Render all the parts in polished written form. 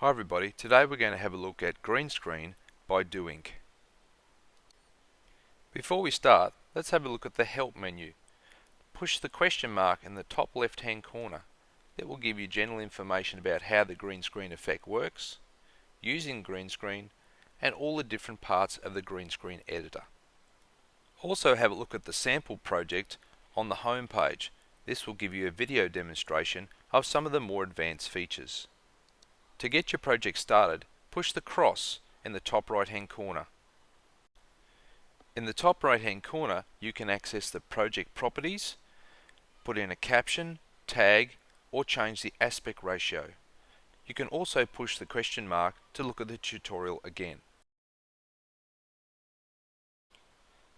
Hi everybody, today we're going to have a look at green screen by doing. Before we start, let's have a look at the help menu. Push the question mark in the top left hand corner. That will give you general information about how the green screen effect works, using green screen, and all the different parts of the green screen editor. Also have a look at the sample project on the home page. This will give you a video demonstration of some of the more advanced features. To get your project started, push the cross in the top right hand corner. In the top right hand corner, you can access the project properties, put in a caption, tag, or change the aspect ratio. You can also push the question mark to look at the tutorial again.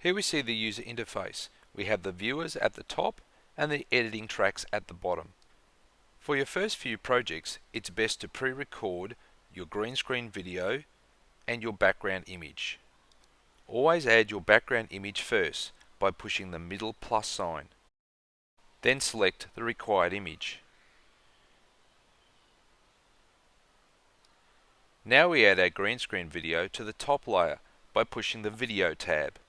Here we see the user interface. We have the viewers at the top and the editing tracks at the bottom. For your first few projects, it's best to pre-record your green screen video and your background image. Always add your background image first by pushing the middle plus sign. Then select the required image. Now we add our green screen video to the top layer by pushing the Video tab.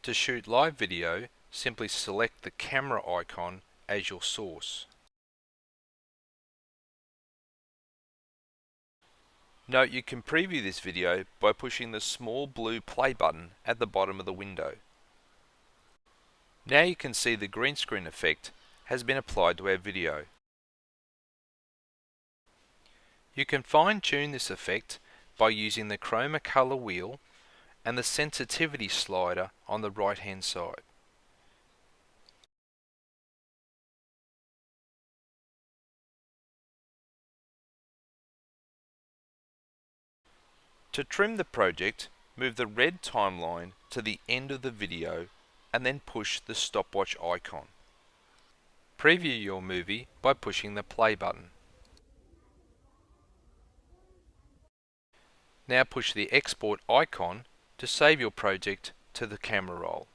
To shoot live video, simply select the camera icon as your source. Note you can preview this video by pushing the small blue play button at the bottom of the window. Now you can see the green screen effect has been applied to our video. You can fine-tune this effect by using the chroma color wheel and the sensitivity slider on the right hand side. To trim the project, move the red timeline to the end of the video and then push the stopwatch icon. Preview your movie by pushing the play button. Now push the export icon to save your project to the camera roll.